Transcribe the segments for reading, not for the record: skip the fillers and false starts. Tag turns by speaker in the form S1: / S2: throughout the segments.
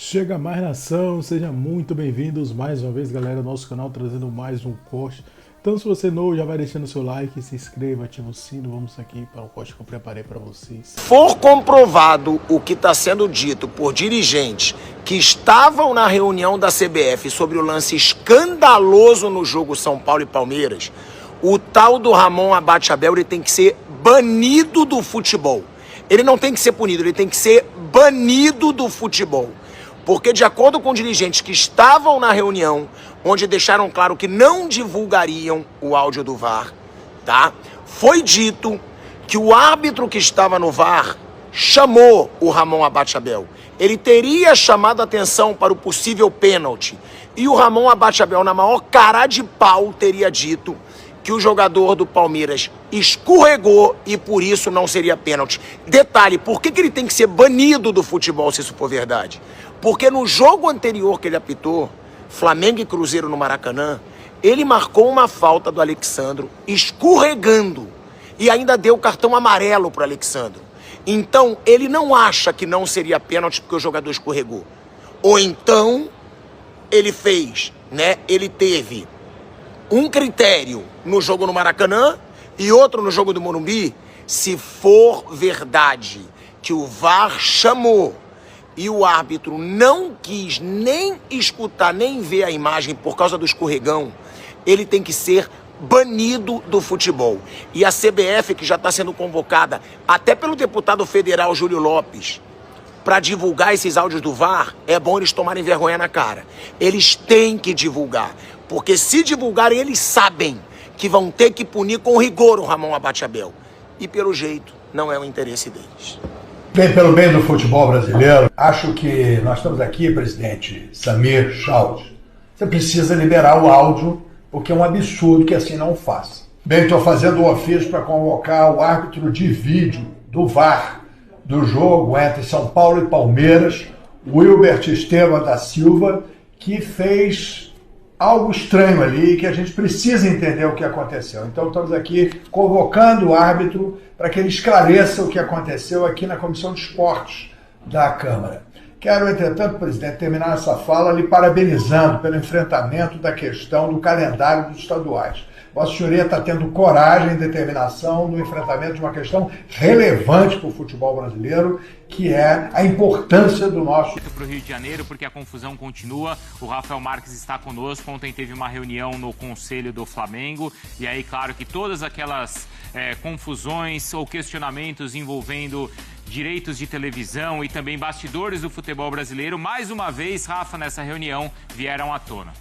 S1: Chega mais nação, sejam muito bem-vindos mais uma vez, galera, ao nosso canal, trazendo mais um corte. Então, se você é novo, já vai deixando seu like, se inscreva, ativa o sino. Vamos aqui para o corte que eu preparei para vocês.
S2: For comprovado o que está sendo dito por dirigentes que estavam na reunião da CBF sobre o lance escandaloso no jogo São Paulo e Palmeiras, o tal do Ramon Abate Abel, ele tem que ser banido do futebol. Ele não tem que ser punido, ele tem que ser banido do futebol. Porque, de acordo com dirigentes que estavam na reunião, onde deixaram claro que não divulgariam o áudio do VAR, tá? Foi dito que o árbitro que estava no VAR chamou o Ramon Abate Abel. Ele teria chamado a atenção para o possível pênalti. E o Ramon Abate Abel, na maior cara de pau, teria dito que o jogador do Palmeiras escorregou e por isso não seria pênalti. Detalhe, por que ele tem que ser banido do futebol se isso for verdade? Porque no jogo anterior que ele apitou, Flamengo e Cruzeiro no Maracanã, ele marcou uma falta do Alexandro escorregando e ainda deu cartão amarelo para o Alexandro. Então, ele não acha que não seria pênalti porque o jogador escorregou. Ou então, ele fez, né? Ele teve um critério no jogo no Maracanã e outro no jogo do Morumbi. Se for verdade que o VAR chamou e o árbitro não quis nem escutar, nem ver a imagem por causa do escorregão, ele tem que ser banido do futebol. E a CBF, que já está sendo convocada até pelo deputado federal Júlio Lopes, para divulgar esses áudios do VAR, é bom eles tomarem vergonha na cara. Eles têm que divulgar, porque se divulgarem, eles sabem que vão ter que punir com rigor o Ramon Abate Abel. E pelo jeito, não é o interesse deles.
S3: Bem, pelo bem do futebol brasileiro, acho que nós estamos aqui, presidente Samir Chaud. Você precisa liberar o áudio, porque é um absurdo que assim não faça. Bem, estou fazendo o ofício para convocar o árbitro de vídeo do VAR do jogo entre São Paulo e Palmeiras, Wilbert Estevam da Silva, que fez algo estranho ali, que a gente precisa entender o que aconteceu. Então estamos aqui convocando o árbitro para que ele esclareça o que aconteceu aqui na Comissão de Esportes da Câmara. Quero, entretanto, presidente, terminar essa fala lhe parabenizando pelo enfrentamento da questão do calendário dos estaduais. Vossa Senhoria está tendo coragem e determinação no enfrentamento de uma questão relevante para o futebol brasileiro, que é a importância do nosso...
S4: Para o Rio de Janeiro, porque a confusão continua. O Rafael Marques está conosco. Ontem teve uma reunião no Conselho do Flamengo. E aí, claro que todas aquelas confusões ou questionamentos envolvendo direitos de televisão e também bastidores do futebol brasileiro, mais uma vez, Rafa, nessa reunião, vieram à tona.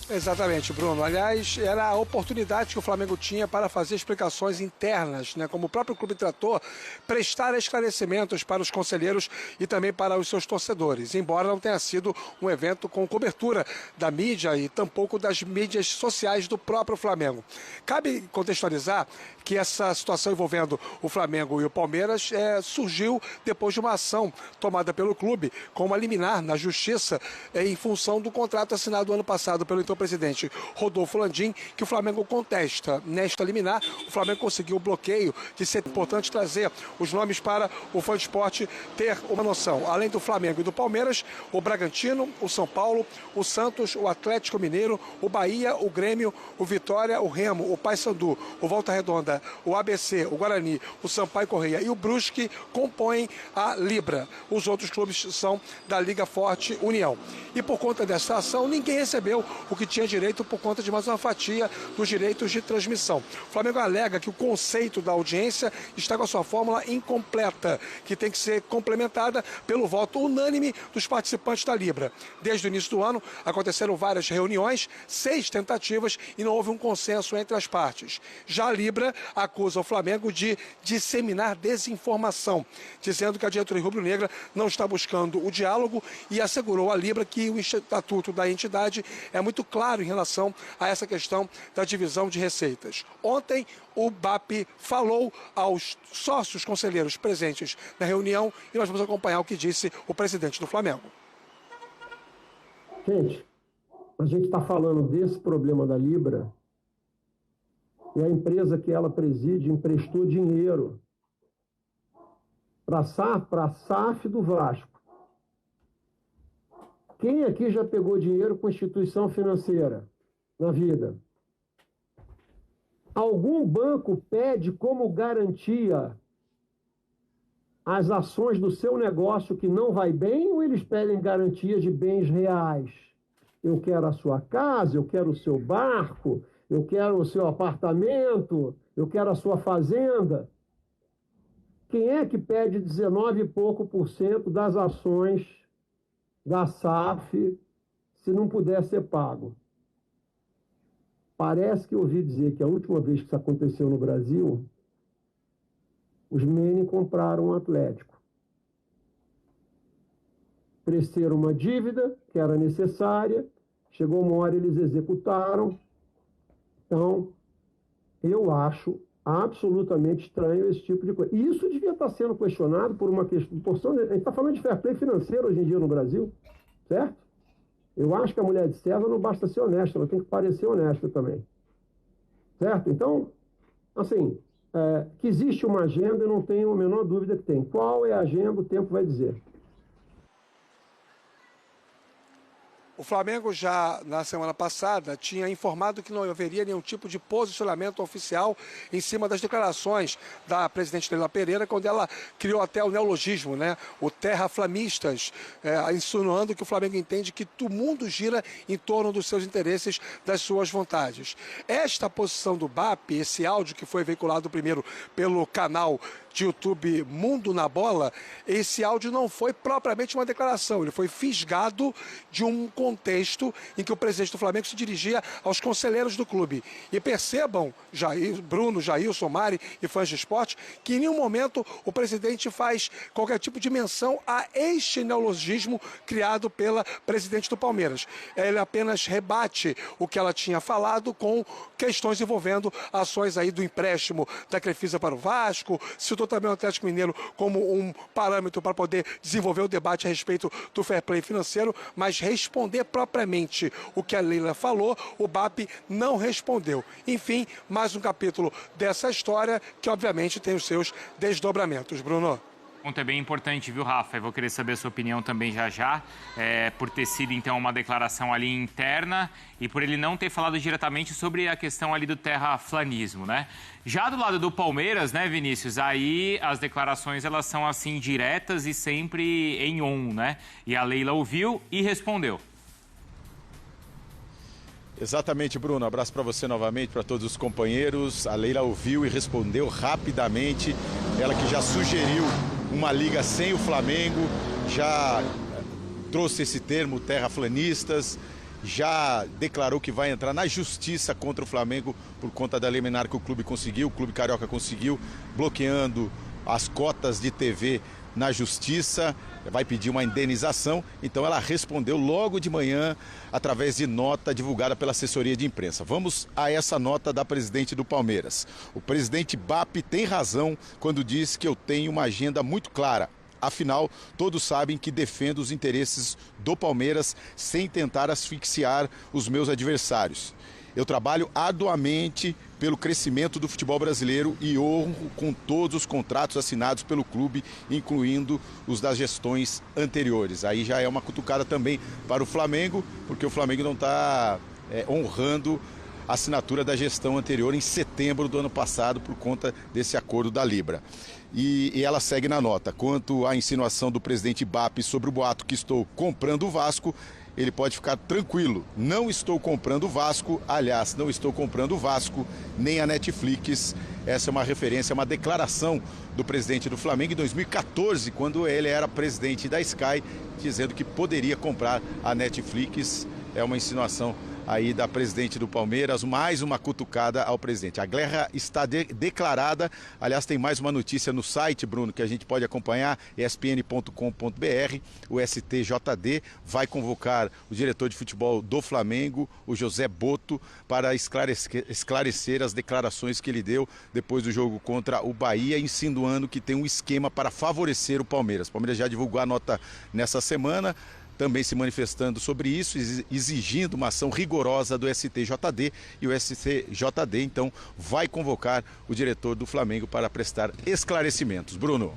S5: Exatamente, Bruno. Aliás, era a oportunidade que o Flamengo tinha para fazer explicações internas, né? Como o próprio clube tratou, prestar esclarecimentos para os conselheiros e também para os seus torcedores, embora não tenha sido um evento com cobertura da mídia e tampouco das mídias sociais do próprio Flamengo. Cabe contextualizar que essa situação envolvendo o Flamengo e o Palmeiras surgiu depois de uma ação tomada pelo clube com uma liminar na justiça em função do contrato assinado ano passado pelo então presidente Rodolfo Landim, que o Flamengo contesta. Nesta liminar, o Flamengo conseguiu o bloqueio de ser importante trazer os nomes para o fã de esporte ter uma noção. Além do Flamengo e do Palmeiras, o Bragantino, o São Paulo, o Santos, o Atlético Mineiro, o Bahia, o Grêmio, o Vitória, o Remo, o Paysandu, o Volta Redonda, o ABC, o Guarani, o Sampaio Corrêa e o Brusque compõem a Libra. Os outros clubes são da Liga Forte União. E por conta dessa ação, ninguém recebeu o que tinha direito por conta de mais uma fatia dos direitos de transmissão. O Flamengo alega que o conceito da audiência está com a sua fórmula incompleta, que tem que ser complementada pelo voto unânime dos participantes da Libra. Desde o início do ano, aconteceram várias reuniões, 6 tentativas e não houve um consenso entre as partes. Já a Libra acusa o Flamengo de disseminar desinformação, dizendo que a diretoria rubro-negra não está buscando o diálogo e assegurou à Libra que o estatuto da entidade é muito claro em relação a essa questão da divisão de receitas. Ontem, o BAP falou aos sócios conselheiros presentes na reunião e nós vamos acompanhar o que disse o presidente do Flamengo.
S6: Gente, a gente está falando desse problema da Libra e a empresa que ela preside emprestou dinheiro para a SAF do Vasco. Quem aqui já pegou dinheiro com instituição financeira na vida? Algum banco pede como garantia as ações do seu negócio que não vai bem, ou eles pedem garantia de bens reais? Eu quero a sua casa, eu quero o seu barco, eu quero o seu apartamento, eu quero a sua fazenda. Quem é que pede 19 e pouco % das ações da SAF se não puder ser pago? Parece que eu ouvi dizer que a última vez que isso aconteceu no Brasil, os Menem compraram um Atlético. Cresceram uma dívida que era necessária, chegou uma hora eles executaram. Então, eu acho absolutamente estranho esse tipo de coisa. E isso devia estar sendo questionado por uma porção. A gente está falando de fair play financeiro hoje em dia no Brasil, certo? Eu acho que a mulher de César não basta ser honesta, ela tem que parecer honesta também. Certo? Então, assim, que existe uma agenda, eu não tenho a menor dúvida que tem. Qual é a agenda, o tempo vai dizer.
S5: O Flamengo já, na semana passada, tinha informado que não haveria nenhum tipo de posicionamento oficial em cima das declarações da presidente Leila Pereira, quando ela criou até o neologismo, né? O terraflamistas, insinuando que o Flamengo entende que o mundo gira em torno dos seus interesses, das suas vontades. Esta posição do BAP, esse áudio que foi veiculado primeiro pelo canal de YouTube Mundo na Bola, esse áudio não foi propriamente uma declaração, ele foi fisgado de um contexto em que o presidente do Flamengo se dirigia aos conselheiros do clube. E percebam, Bruno, Jailson, Mari e fãs de esporte, que em nenhum momento o presidente faz qualquer tipo de menção a este neologismo criado pela presidente do Palmeiras. Ele apenas rebate o que ela tinha falado com questões envolvendo ações aí do empréstimo da Crefisa para o Vasco, citou também o Atlético Mineiro como um parâmetro para poder desenvolver o debate a respeito do fair play financeiro, mas responder propriamente o que a Leila falou, o BAP não respondeu. Enfim, mais um capítulo dessa história que obviamente tem os seus desdobramentos. Bruno?
S4: O ponto é bem importante, viu, Rafa? Eu vou querer saber a sua opinião também já, por ter sido, então, uma declaração ali interna e por ele não ter falado diretamente sobre a questão ali do terraflanismo, né? Já do lado do Palmeiras, né, Vinícius, aí as declarações, elas são, assim, diretas e sempre em on, né? E a Leila ouviu e respondeu.
S7: Exatamente, Bruno. Abraço para você novamente, para todos os companheiros. A Leila ouviu e respondeu rapidamente. Ela que já sugeriu uma liga sem o Flamengo, já trouxe esse termo terraflanistas, já declarou que vai entrar na justiça contra o Flamengo por conta da liminar que o clube conseguiu, o clube carioca conseguiu, bloqueando as cotas de TV na justiça, vai pedir uma indenização. Então ela respondeu logo de manhã através de nota divulgada pela assessoria de imprensa. Vamos a essa nota da presidente do Palmeiras. O presidente BAP tem razão quando diz que eu tenho uma agenda muito clara. Afinal, todos sabem que defendo os interesses do Palmeiras sem tentar asfixiar os meus adversários. Eu trabalho arduamente pelo crescimento do futebol brasileiro e honro com todos os contratos assinados pelo clube, incluindo os das gestões anteriores. Aí já é uma cutucada também para o Flamengo, porque o Flamengo não está honrando a assinatura da gestão anterior em setembro do ano passado por conta desse acordo da Libra. E ela segue na nota. Quanto à insinuação do presidente BAP sobre o boato que estou comprando o Vasco, ele pode ficar tranquilo. Não estou comprando o Vasco, aliás, não estou comprando o Vasco, nem a Netflix. Essa é uma referência, uma declaração do presidente do Flamengo em 2014, quando ele era presidente da Sky, dizendo que poderia comprar a Netflix. É uma insinuação aí da presidente do Palmeiras, mais uma cutucada ao presidente. A guerra está declarada. Aliás, tem mais uma notícia no site, Bruno, que a gente pode acompanhar, espn.com.br. O STJD vai convocar o diretor de futebol do Flamengo, o José Boto, para esclarecer as declarações que ele deu depois do jogo contra o Bahia, insinuando que tem um esquema para favorecer o Palmeiras. O Palmeiras já divulgou a nota nessa semana, também se manifestando sobre isso, exigindo uma ação rigorosa do STJD, e o STJD, então, vai convocar o diretor do Flamengo para prestar esclarecimentos. Bruno.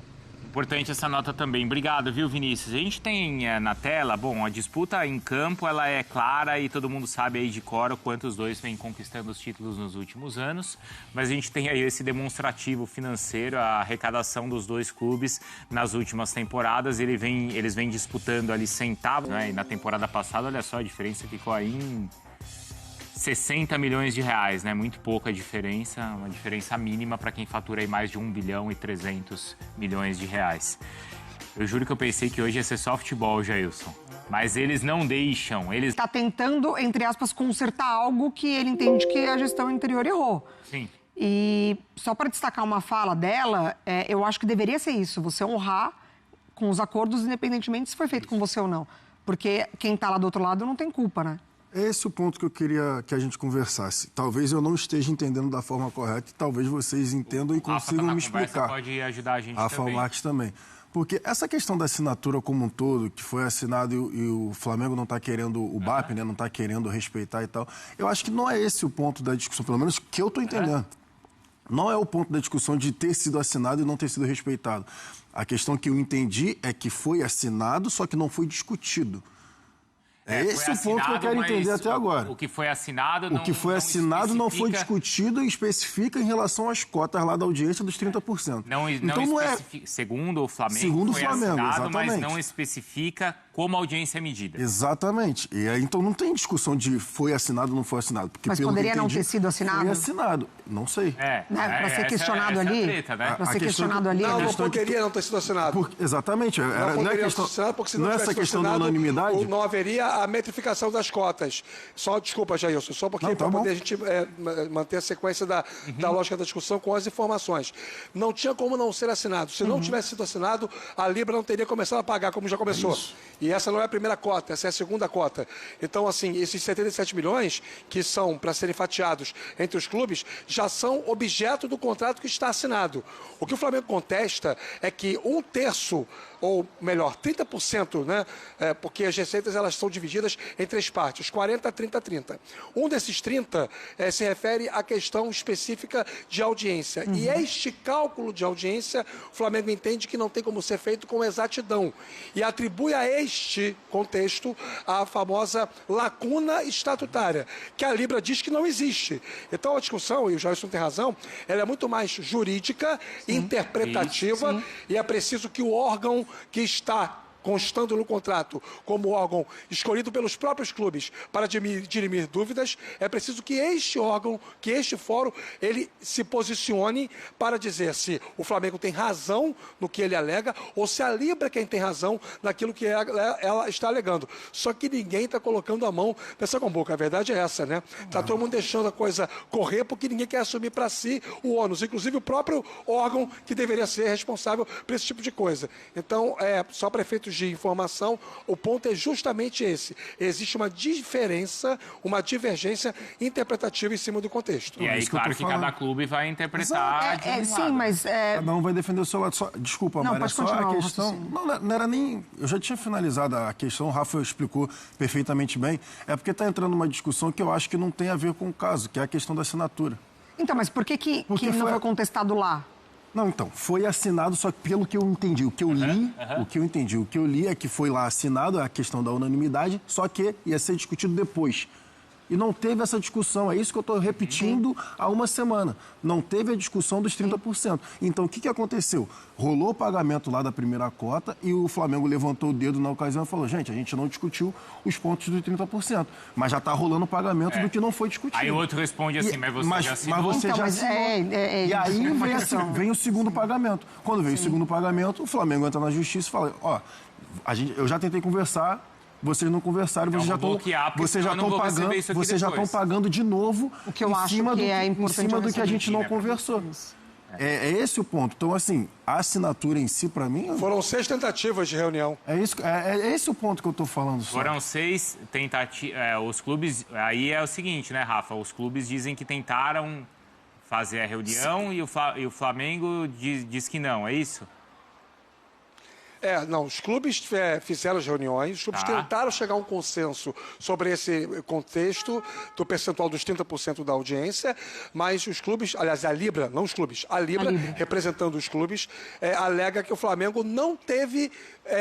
S4: Importante essa nota também. Obrigado, viu, Vinícius? A gente tem na tela, bom, a disputa em campo, ela é clara e todo mundo sabe aí de cor o quanto os dois vêm conquistando os títulos nos últimos anos, mas a gente tem aí esse demonstrativo financeiro, a arrecadação dos dois clubes nas últimas temporadas, eles vêm disputando ali centavos, né? E na temporada passada, olha só, a diferença ficou aí em 60 milhões de reais, né? Muito pouca diferença, uma diferença mínima para quem fatura aí mais de 1 bilhão e 300 milhões de reais. Eu juro que eu pensei que hoje ia ser só futebol, Jailson. Mas eles não deixam, eles...
S8: Está tentando, entre aspas, consertar algo que ele entende que a gestão anterior errou.
S4: Sim.
S8: E só para destacar uma fala dela, eu acho que deveria ser isso, você honrar com os acordos, independentemente se foi feito com você ou não. Porque quem está lá do outro lado não tem culpa, né?
S9: Esse é o ponto que eu queria que a gente conversasse. Talvez eu não esteja entendendo da forma correta e talvez vocês entendam e consigam me explicar.
S4: Pode ajudar a gente
S9: também. Rafael Marques também. Porque essa questão da assinatura como um todo, que foi assinado e o Flamengo não está querendo, o BAP, né, não está querendo respeitar e tal, eu acho que não é esse o ponto da discussão, pelo menos que eu estou entendendo. Não é o ponto da discussão de ter sido assinado e não ter sido respeitado. A questão que eu entendi é que foi assinado, só que não foi discutido. É esse o ponto que eu quero entender até agora.
S4: O que foi assinado não...
S9: O que foi assinado não foi discutido e especifica em relação às cotas lá da audiência dos 30%.
S4: Então não é... Segundo o Flamengo,
S9: segundo
S4: foi
S9: o Flamengo,
S4: assinado,
S9: exatamente.
S4: Mas não especifica como a audiência é medida.
S9: Exatamente. E aí, então não tem discussão de foi assinado ou não foi assinado. Porque,
S8: mas poderia não ter sido assinado?
S9: Foi assinado. Não sei.
S8: Para ser questionado ali? Para ser questionado ali?
S5: Não poderia não ter sido assinado.
S9: Exatamente.
S5: Não poderia ter sido assinado, porque se não tivesse sido assinado,
S9: da unanimidade,
S5: não haveria a metrificação das cotas. Desculpa, Jailson, só porque para poder a gente manter a sequência da lógica da discussão com as informações. Não tinha como não ser assinado. Se não tivesse sido assinado, a Libra não teria começado a pagar, como já começou. E essa não é a primeira cota, essa é a segunda cota. Então, assim, esses 77 milhões, que são para serem fatiados entre os clubes, já são objeto do contrato que está assinado. O que o Flamengo contesta é que 1/3, ou melhor, 30%, né? Porque as receitas elas são divididas em 3 partes, 40, 30, 30. Um desses 30 se refere à questão específica de audiência. E este cálculo de audiência, o Flamengo entende que não tem como ser feito com exatidão. E atribui a este contexto a famosa lacuna estatutária, que a Libra diz que não existe. Então a discussão, e o Jailson tem razão, ela é muito mais jurídica, interpretativa, e é preciso que o órgão que está constando no contrato como órgão escolhido pelos próprios clubes para dirimir dúvidas, é preciso que este órgão, que este fórum, ele se posicione para dizer se o Flamengo tem razão no que ele alega ou se a Libra é quem tem razão naquilo que ela está alegando. Só que ninguém está colocando a mão nessa comboca. A verdade é essa, né? Está todo mundo deixando a coisa correr porque ninguém quer assumir para si o ônus, inclusive o próprio órgão que deveria ser responsável por esse tipo de coisa. Então, só para efeitos de informação, o ponto é justamente esse. Existe uma diferença, uma divergência interpretativa em cima do contexto.
S4: E aí, claro que cada clube vai interpretar
S8: sim, mas...
S9: Cada um vai defender o seu lado. Desculpa, Maria, só a questão... Não era nem... Eu já tinha finalizado a questão, o Rafa explicou perfeitamente bem. É porque está entrando uma discussão que eu acho que não tem a ver com o caso, que é a questão da assinatura.
S8: Então, mas por que não foi contestado lá?
S9: Não, então, foi assinado, só que pelo que eu entendi, o que eu li é que foi lá assinado a questão da unanimidade, só que ia ser discutido depois. E não teve essa discussão, é isso que eu estou repetindo há uma semana. Não teve a discussão dos 30%. Então, o que aconteceu? Rolou o pagamento lá da primeira cota e o Flamengo levantou o dedo na ocasião e falou, gente, a gente não discutiu os pontos dos 30%, mas já está rolando o pagamento do que não foi discutido.
S4: Aí o outro responde assim, mas você já assinou.
S9: Mas você já assinou. E aí vem o segundo pagamento. Quando vem o segundo pagamento, o Flamengo entra na justiça e fala, eu já tentei conversar, vocês não conversaram, vocês já estão pagando de novo
S8: o que eu acho que é importante,
S9: em cima do que a gente não conversou. É esse o ponto. Então, assim, a assinatura em si, para mim...
S5: Foram 6 tentativas de reunião.
S9: É esse o ponto que eu estou falando.
S4: Foram 6 tentativas. Os clubes... Aí é o seguinte, né, Rafa? Os clubes dizem que tentaram fazer a reunião e o Flamengo diz que não, é isso?
S5: Não, os clubes fizeram as reuniões, os clubes tentaram chegar a um consenso sobre esse contexto do percentual dos 30% da audiência, mas os clubes, aliás, a Libra, não os clubes, a Libra. Representando os clubes, alega que o Flamengo não teve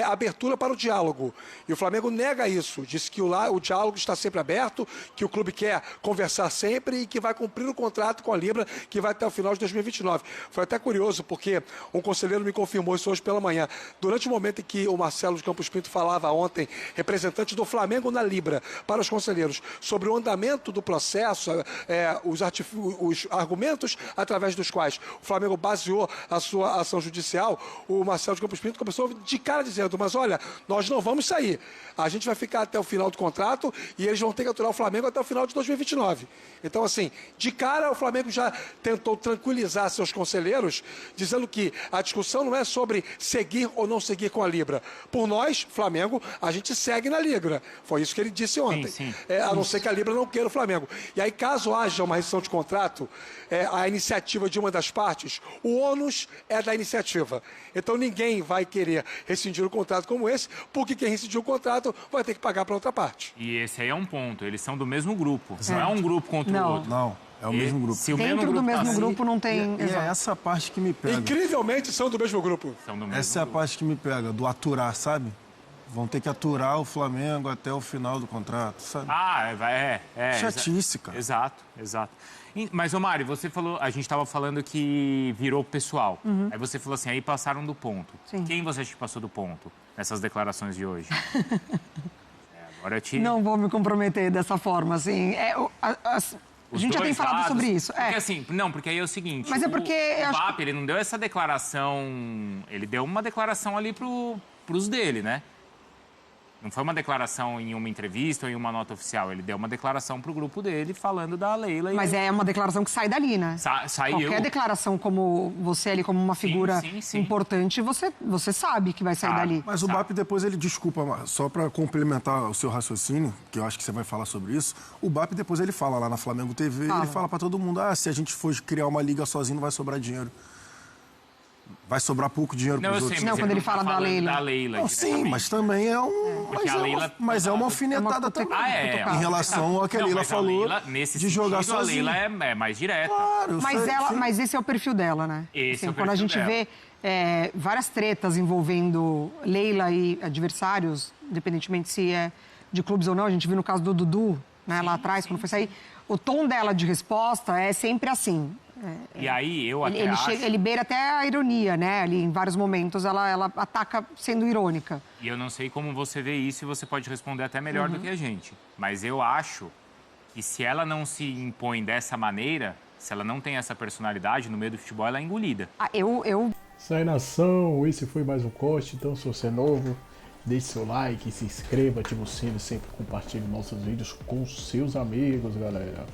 S5: abertura para o diálogo. E o Flamengo nega isso, diz que o diálogo está sempre aberto, que o clube quer conversar sempre e que vai cumprir o contrato com a Libra, que vai até o final de 2029. Foi até curioso, porque um conselheiro me confirmou isso hoje pela manhã. Durante o momento em que o Marcelo de Campos Pinto falava ontem, representante do Flamengo na Libra, para os conselheiros, sobre o andamento do processo, os argumentos através dos quais o Flamengo baseou a sua ação judicial, o Marcelo de Campos Pinto começou de cara dizendo, mas olha, nós não vamos sair. A gente vai ficar até o final do contrato e eles vão ter que aturar o Flamengo até o final de 2029. Então, assim, de cara o Flamengo já tentou tranquilizar seus conselheiros, dizendo que a discussão não é sobre seguir ou não seguir com a Libra. Por nós, Flamengo, a gente segue na Libra. Foi isso que ele disse ontem.
S4: Sim.
S5: A não ser que a Libra não queira o Flamengo. E aí, caso haja uma rescisão de contrato, a iniciativa de uma das partes, o ônus é da iniciativa. Então ninguém vai querer rescindir um contrato como esse, porque quem rescindiu o contrato vai ter que pagar para outra parte.
S4: E esse aí é um ponto, eles são do mesmo grupo. Não é um grupo contra o outro.
S9: Não, é o mesmo grupo.
S8: Dentro do mesmo grupo não tem...
S9: E é essa parte que me pega.
S5: Incrivelmente são do mesmo grupo.
S9: Essa é a parte que me pega, do aturar, sabe? Vão ter que aturar o Flamengo até o final do contrato, sabe?
S4: Chatice,
S9: cara.
S4: Exato. Mas, ô Mário, você falou, a gente estava falando que virou pessoal. Aí você falou assim, aí passaram do ponto.
S8: Sim.
S4: Quem você acha que passou do ponto nessas declarações de hoje? Agora eu te...
S8: Não vou me comprometer dessa forma, assim. A gente já tem falado sobre isso.
S4: Porque assim, porque aí é o seguinte...
S8: Mas é porque...
S4: O BAP, ele não deu essa declaração... Ele deu uma declaração ali pros dele, né? Não foi uma declaração em uma entrevista ou em uma nota oficial. Ele deu uma declaração pro grupo dele falando da Leila.
S8: Mas é uma declaração que sai dali, né?
S4: Saiu.
S8: Qualquer declaração como você ali, como uma figura importante, você sabe que vai sair dali.
S9: Mas o BAP depois ele, desculpa, só para complementar o seu raciocínio, que eu acho que você vai falar sobre isso, o BAP depois ele fala lá na Flamengo TV, ele fala para todo mundo, se a gente for criar uma liga sozinho não vai sobrar dinheiro. Vai sobrar pouco dinheiro para os outros.
S8: Não, quando ele fala da
S4: Leila.
S9: Não, sim, mas também é um... Mas é uma alfinetada também. Em relação ao que a Leila falou de jogar sozinho.
S4: A Leila é mais direta.
S9: Claro,
S8: mas esse é o perfil dela, né? Quando a gente vê várias tretas envolvendo Leila e adversários, independentemente se é de clubes ou não, a gente viu no caso do Dudu, né, lá atrás, quando foi sair, o tom dela de resposta é sempre assim.
S4: E aí eu até acho...
S8: Ele beira até a ironia, né? Ali, em vários momentos, ela ataca sendo irônica.
S4: E eu não sei como você vê isso e você pode responder até melhor do que a gente. Mas eu acho que se ela não se impõe dessa maneira, se ela não tem essa personalidade, no meio do futebol ela é engolida.
S1: Sai nação, esse foi mais um corte. Então, se você é novo, deixe seu like, se inscreva, ative o sino, sempre compartilhe nossos vídeos com seus amigos, galera.